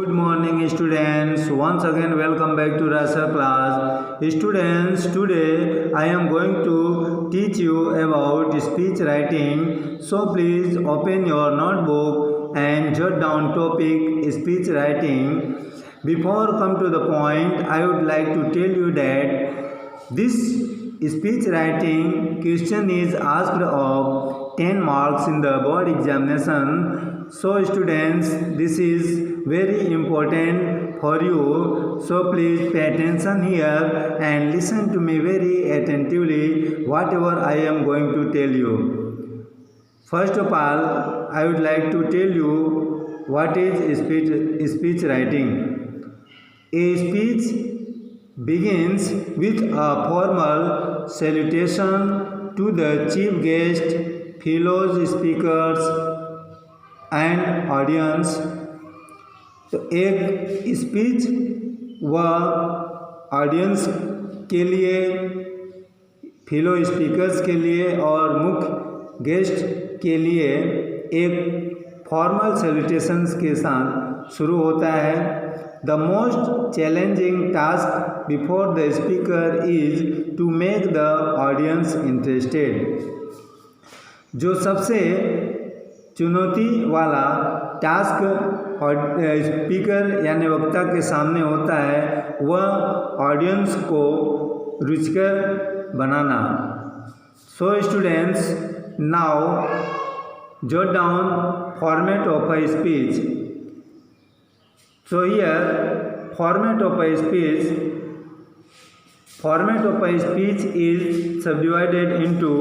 Good morning students. Once again welcome back to Rasa class. Students, today I am going to teach you about speech writing. So please open your notebook and jot down topic speech writing. Before come to the point, I would like to tell you that this speech writing question is asked of 10 marks in the board examination. So students, this is very important for you. So please pay attention here and listen to me very attentively whatever I am going to tell you. First of all, I would like to tell you what is speech writing. A speech begins with a formal salutation to the chief guest, fellow speakers and audience. तो एक speech व audience के लिए, fellow speakers के लिए और मुख्य guest के लिए एक फॉर्मल सैल्यूटेशंस के साथ शुरू होता है. The most challenging task before the speaker is to make the audience interested. जो सबसे चुनौती वाला टास्क स्पीकर यानी वक्ता के सामने होता है वह ऑडियंस को रुचिकर बनाना. So students, now jot down format of a speech. So here format of a speech is subdivided into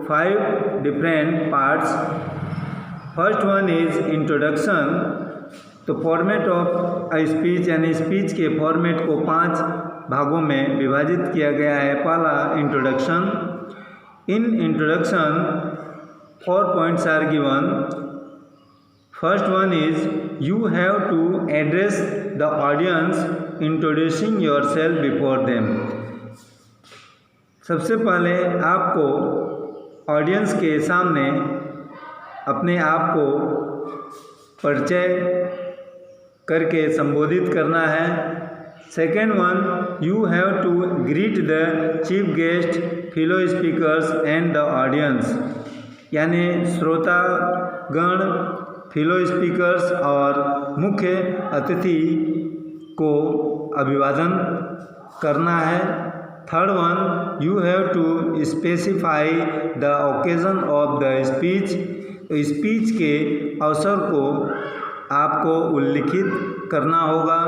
5 different parts. First one is introduction. तो फॉर्मेट ऑफ अ स्पीच यानी स्पीच के फॉर्मेट को 5 भागों में विभाजित किया गया है. पहला introduction. In introduction 4 points are given. First one is you have to address the audience introducing yourself before them. सबसे पहले आपको ऑडियंस के सामने अपने आप को परिचय करके संबोधित करना है. Second one, you have to greet the chief guest, fellow speakers and the audience. यानी श्रोतागण, फेलो स्पीकर्स और मुख्य अतिथि को अभिवादन करना है. Third one, you have to specify the occasion of the speech. Speech के अवसर को आपको उल्लिखित करना होगा.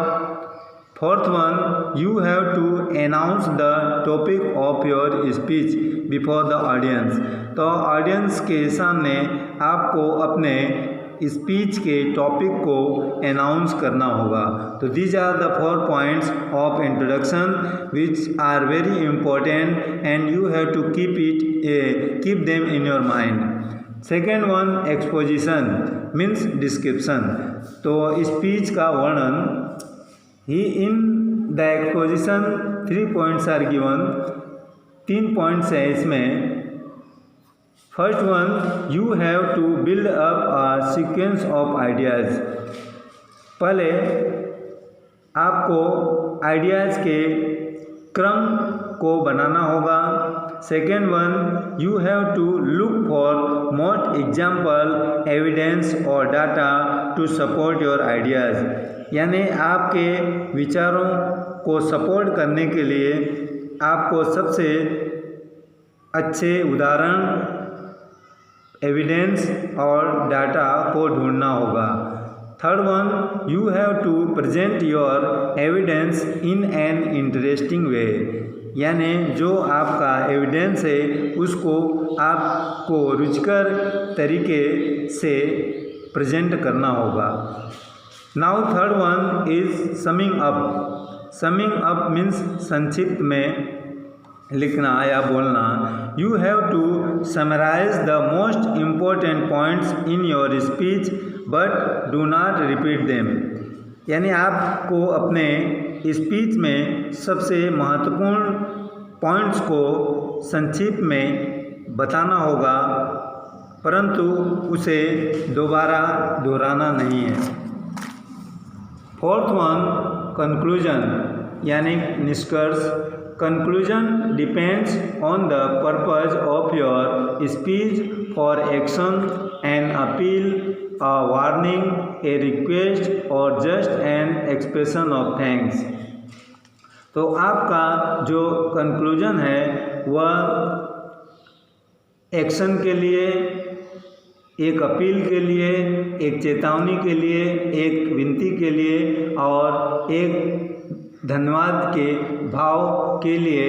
Fourth one, you have to announce the topic of your speech before the audience. तो ऑडियंस के सामने आपको अपने स्पीच के टॉपिक को अनाउंस करना होगा. तो these are the 4 points of introduction which are very important and you have to keep them in your mind. Second one, exposition means description. तो स्पीच का वर्णन ही in the exposition 3 points are given. 3 points है इसमें. First one, you have to build up a sequence of ideas. पहले आपको ideas के क्रम को बनाना होगा. Second one, you have to look for most example, evidence और data to support your ideas. यानी आपके विचारों को सपोर्ट करने के लिए आपको सबसे अच्छे उदाहरण, एविडेंस और डाटा को ढूंढना होगा. Third one, you have to present your evidence in an interesting way. यानी जो आपका एविडेंस है उसको आपको रुचिकर तरीके से प्रेजेंट करना होगा. Now third one is summing up. Summing up means संक्षिप्त में लिखना या बोलना. You have to summarize the most important points in your speech but do not repeat them. यानी आपको अपने स्पीच में सबसे महत्वपूर्ण पॉइंट्स को संक्षिप्त में बताना होगा, परंतु उसे दोबारा दोहराना नहीं है. फोर्थ वन कंक्लूजन यानी निष्कर्ष। Conclusion depends on the purpose of your speech for action, an appeal, a warning, a request और just an expression of thanks। तो आपका जो कंक्लूजन है वह एक्शन के लिए, एक अपील के लिए, एक चेतावनी के लिए, एक विनती के लिए और एक धन्यवाद के भाव के लिए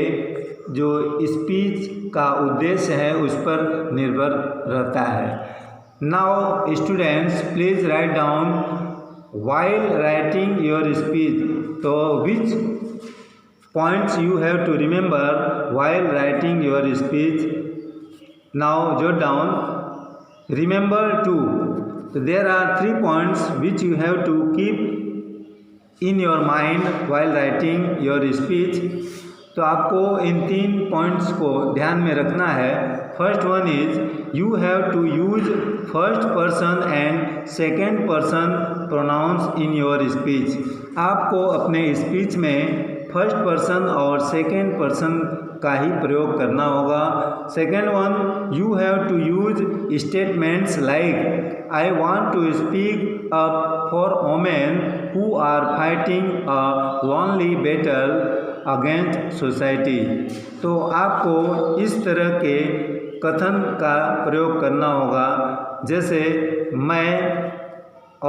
जो स्पीच का उद्देश्य है उस पर निर्भर रहता है। Now students please write down while writing your speech, so which points you have to remember while writing your speech. Now jot down, remember two. So there are 3 points which you have to keep in your mind while writing your speech. तो आपको इन 3 points को ध्यान में रखना है। First one is you have to use first person and second person pronouns in your speech. आपको अपने speech में फर्स्ट पर्सन और सेकेंड पर्सन का ही प्रयोग करना होगा। Second one, you have to use statements like I want to speak up for women who are fighting a lonely battle against society. तो आपको इस तरह के कथन का प्रयोग करना होगा, जैसे मैं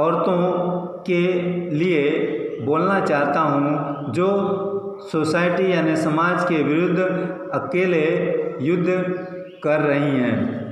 औरतों के लिए बोलना चाहता हूँ जो सोसाइटी यानी समाज के विरुद्ध अकेले युद्ध कर रही हैं।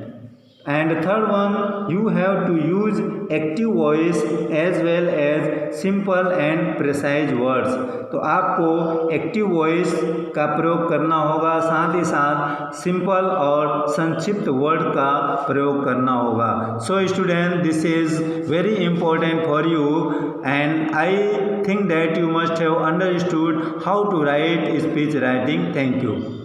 And third one, you have to use active voice as well as simple and precise words. तो आपको एक्टिव वॉइस का प्रयोग करना होगा, साथ ही साथ सिंपल और संक्षिप्त वर्ड का प्रयोग करना होगा। So student, this is very important for you and I think that you must have understood how to write speech writing. Thank you.